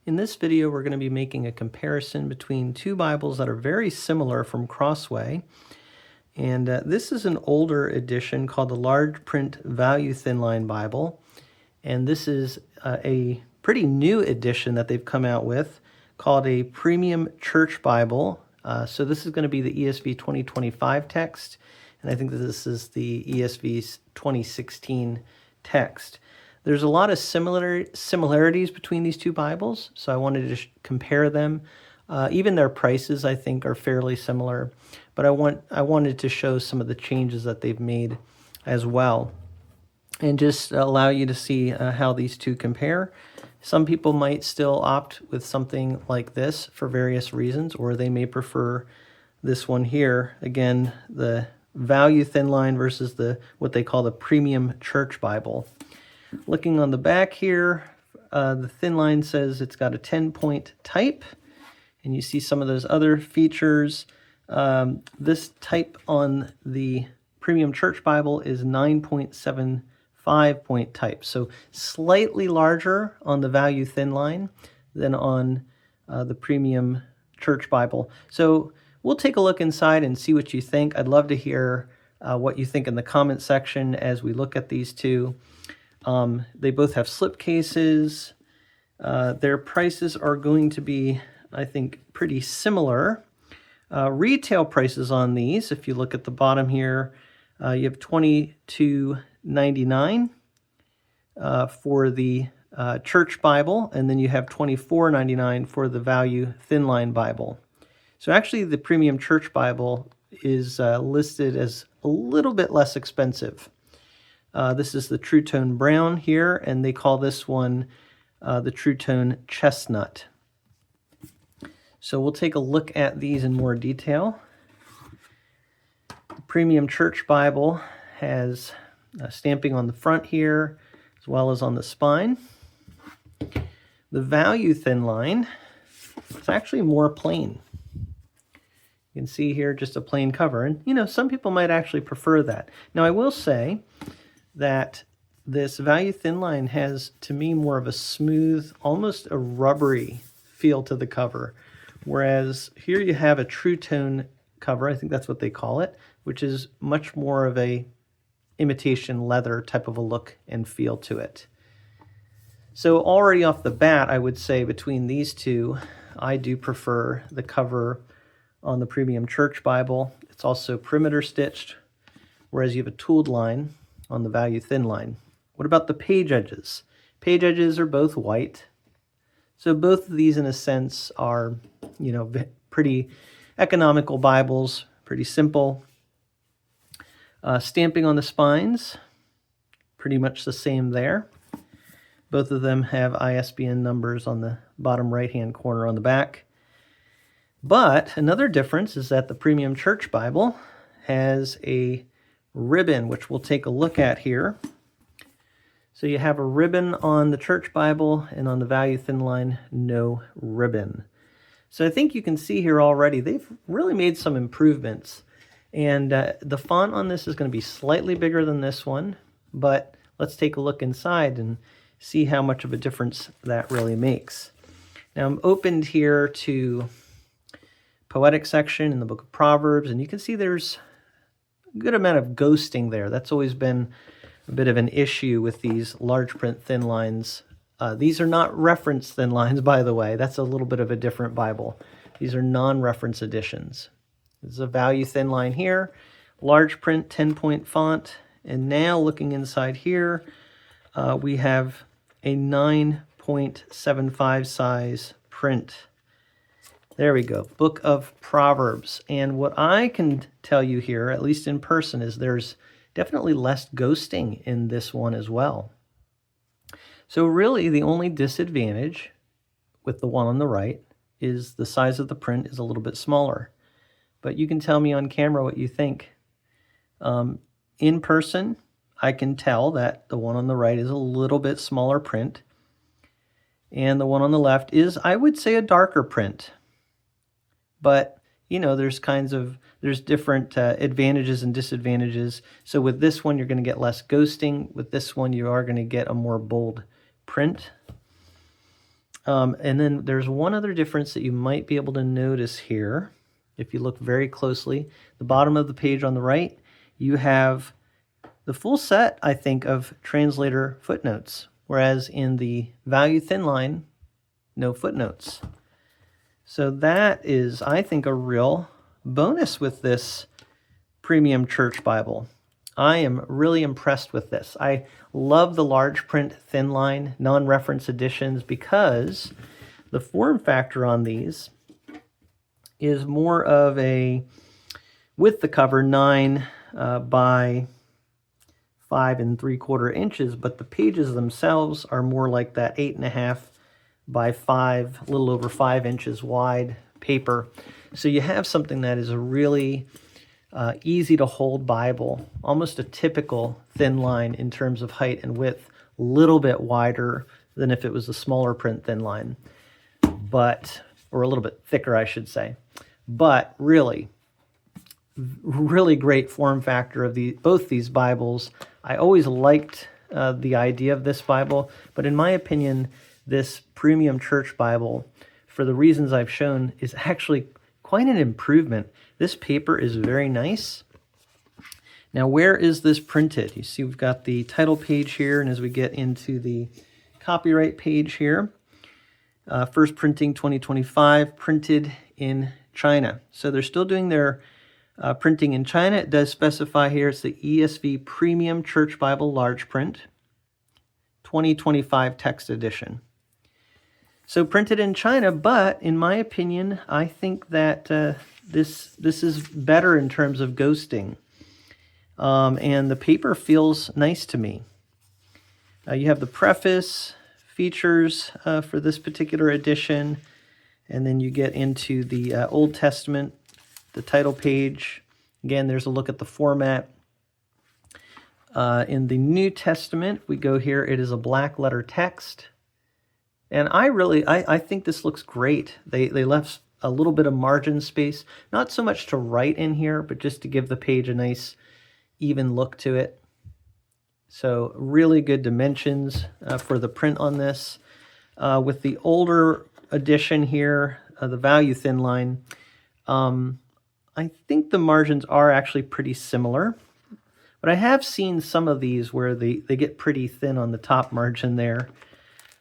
In this video, we're going to be making a comparison between two Bibles that are very similar from Crossway. And this is an older edition called the Large Print Value Thin Line Bible. And this is a pretty new edition that they've come out with called a Premium Church Bible. So this is going to be the ESV 2025 text. And I think that this is the ESV 2016 text. There's a lot of similarities between these two Bibles, so I wanted to compare them. Even their prices, I think, are fairly similar, but I wanted to show some of the changes that they've made as well, and just allow you to see how these two compare. Some people might still opt with something like this for various reasons, or they may prefer this one here. Again, the value thin line versus what they call the Premium Church Bible. Looking on the back here, the thin line says it's got a 10-point type, and you see some of those other features. This type on the Premium Church Bible is 9.75 point type, so slightly larger on the value thin line than on the Premium Church Bible. So we'll take a look inside and see what you think. I'd love to hear what you think in the comment section as we look at these two. They both have slip cases. Their prices are going to be, I think, pretty similar. Retail prices on these, if you look at the bottom here, you have $22.99 for the Church Bible, and then you have $24.99 for the Value Thin Line Bible. So actually, the Premium Church Bible is listed as a little bit less expensive. This is the TruTone Brown here, and they call this one the TruTone Chestnut. So we'll take a look at these in more detail. The Premium Church Bible has stamping on the front here, as well as on the spine. The Value Thin Line is actually more plain. You can see here just a plain cover, and some people might actually prefer that. Now I will say that this Value Thin Line has, to me, more of a smooth, almost a rubbery feel to the cover. Whereas here you have a TruTone cover, I think that's what they call it, which is much more of a imitation leather type of a look and feel to it. So already off the bat, I would say between these two, I do prefer the cover on the Premium Church Bible. It's also perimeter stitched, whereas you have a tooled line on the Value Thin Line. What about the page edges? Page edges are both white. So both of these, in a sense, are, pretty economical Bibles, pretty simple. Stamping on the spines, pretty much the same there. Both of them have ISBN numbers on the bottom right-hand corner on the back. But another difference is that the Premium Church Bible has a ribbon, which we'll take a look at here. So you have a ribbon on the Church Bible, and on the Value Thin Line, no ribbon. So I think you can see here already, they've really made some improvements. And the font on this is going to be slightly bigger than this one, but let's take a look inside and see how much of a difference that really makes. Now I'm opened here to Poetic section in the book of Proverbs, and you can see there's a good amount of ghosting there. That's always been a bit of an issue with these large print thin lines. These are not reference thin lines, by the way. That's a little bit of a different Bible. These are non-reference editions. This is a Value Thin Line here, large print 10-point font, and now looking inside here, we have a 9.75 size print. There we go, Book of Proverbs. And what I can tell you here, at least in person, is there's definitely less ghosting in this one as well. So really the only disadvantage with the one on the right is the size of the print is a little bit smaller. But you can tell me on camera what you think. In person, I can tell that the one on the right is a little bit smaller print. And the one on the left is, I would say, a darker print. But, there's different advantages and disadvantages. So with this one, you're going to get less ghosting. With this one, you are going to get a more bold print. And then there's one other difference that you might be able to notice here. If you look very closely, the bottom of the page on the right, you have the full set, I think, of translator footnotes, whereas in the value thin line, no footnotes. So that is, I think, a real bonus with this Premium Church Bible. I am really impressed with this. I love the large print thin line non-reference editions because the form factor on these is more of a, with the cover, 9 by 5 3/4 inches, but the pages themselves are more like that 8.5 by 5, a little over 5 inches wide paper. So you have something that is a really easy to hold Bible, almost a typical thin line in terms of height and width, a little bit wider than if it was a smaller print thin line, but, or a little bit thicker, I should say. But really great form factor of both these Bibles. I always liked the idea of this Bible, but in my opinion, this Premium Church Bible, for the reasons I've shown, is actually quite an improvement. This paper is very nice. Now, where is this printed? You see we've got the title page here, and as we get into the copyright page here, first printing 2025, printed in China. So they're still doing their printing in China. It does specify here it's the ESV Premium Church Bible large print, 2025 text edition. So printed in China, but in my opinion, I think that this is better in terms of ghosting. And the paper feels nice to me. You have the preface, features for this particular edition, and then you get into the Old Testament, the title page. Again, there's a look at the format. In the New Testament, we go here, it is a black letter text. And I think this looks great. They left a little bit of margin space, not so much to write in here, but just to give the page a nice even look to it. So really good dimensions for the print on this. With the older edition here, the value thin line, I think the margins are actually pretty similar. But I have seen some of these where they get pretty thin on the top margin there.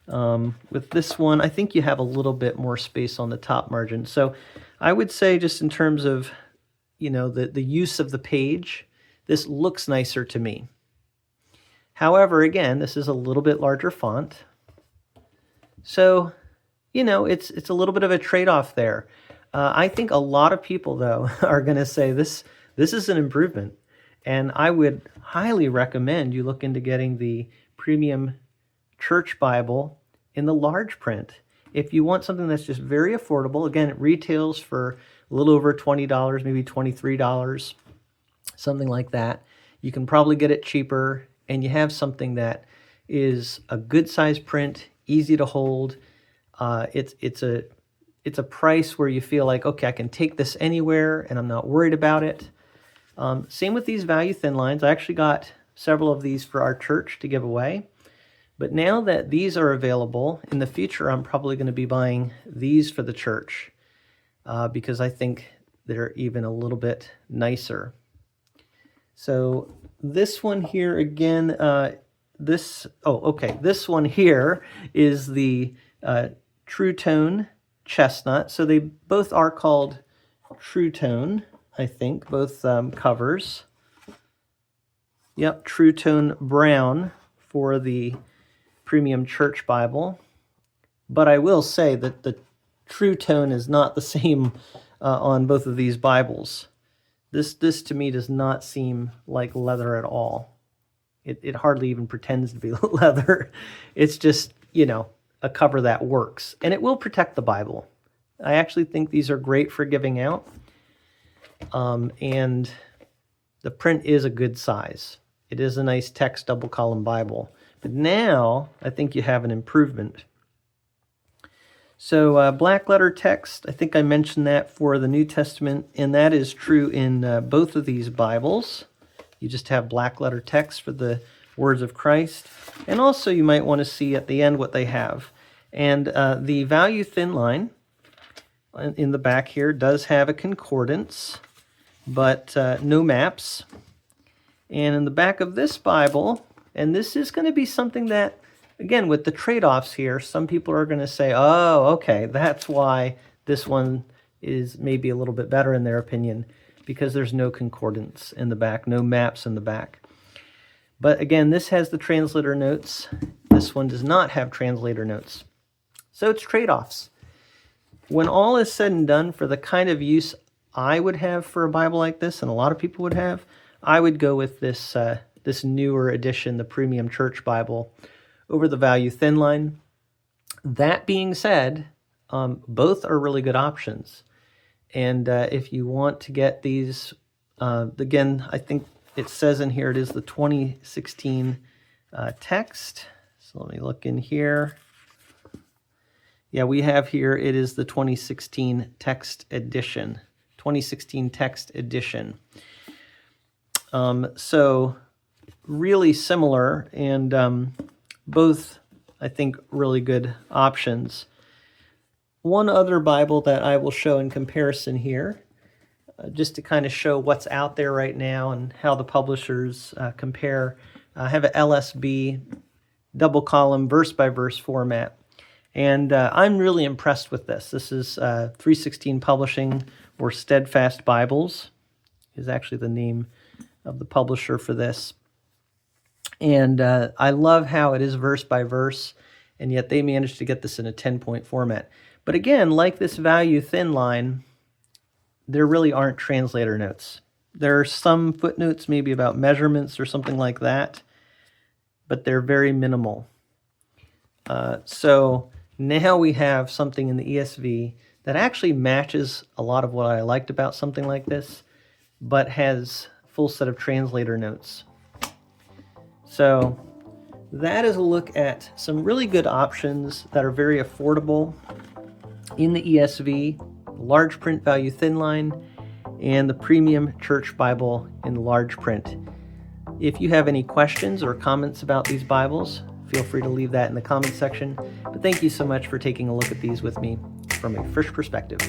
With this one, I think you have a little bit more space on the top margin. So I would say, just in terms of, the use of the page, this looks nicer to me. However, again, this is a little bit larger font. So, it's a little bit of a trade-off there. I think a lot of people, though, are going to say this is an improvement. And I would highly recommend you look into getting the Premium Church Bible in the large print. If you want something that's just very affordable, again, it retails for a little over $20, maybe $23, something like that. You can probably get it cheaper, and you have something that is a good size print, easy to hold. It's a price where you feel like, okay, I can take this anywhere and I'm not worried about it. Same with these value thin lines. I actually got several of these for our church to give away. But now that these are available, in the future, I'm probably going to be buying these for the church because I think they're even a little bit nicer. So this one here, again, this one here is the TruTone chestnut. So they both are called TruTone, I think, both covers. Yep, TruTone brown for the Premium Church Bible. But I will say that the TruTone is not the same on both of these Bibles. This to me does not seem like leather at all. It hardly even pretends to be leather. It's just, a cover that works. And it will protect the Bible. I actually think these are great for giving out. And the print is a good size. It is a nice text double column Bible. But now I think you have an improvement. So black letter text, I think I mentioned that for the New Testament, and that is true in both of these Bibles. You just have black letter text for the words of Christ. And also you might want to see at the end what they have. And the value thin line in the back here does have a concordance, but no maps. And in the back of this Bible, and this is going to be something that, again, with the trade-offs here, some people are going to say, oh, okay, that's why this one is maybe a little bit better in their opinion, because there's no concordance in the back, no maps in the back. But again, this has the translator notes. This one does not have translator notes. So it's trade-offs. When all is said and done, for the kind of use I would have for a Bible like this, and a lot of people would have, I would go with this this newer edition, the Premium Church Bible, over the value thin line. That being said, both are really good options. And if you want to get these, again, I think it says in here it is the 2016 text. So let me look in here. Yeah, we have here, it is the 2016 text edition. 2016 text edition. So really similar, and both, I think, really good options. One other Bible that I will show in comparison here, just to kind of show what's out there right now and how the publishers compare. I have an LSB double column verse by verse format, and I'm really impressed with this. This is 316 Publishing, or Steadfast Bibles is actually the name of the publisher for this. And I love how it is verse by verse, and yet they managed to get this in a 10-point format. But again, like this value thin line, there really aren't translator notes. There are some footnotes maybe about measurements or something like that, but they're very minimal. So now we have something in the ESV that actually matches a lot of what I liked about something like this, but has a full set of translator notes. So that is a look at some really good options that are very affordable in the ESV, large print value thin line, and the Premium Church Bible in large print. If you have any questions or comments about these Bibles, feel free to leave that in the comment section. But thank you so much for taking a look at these with me from a fresh perspective.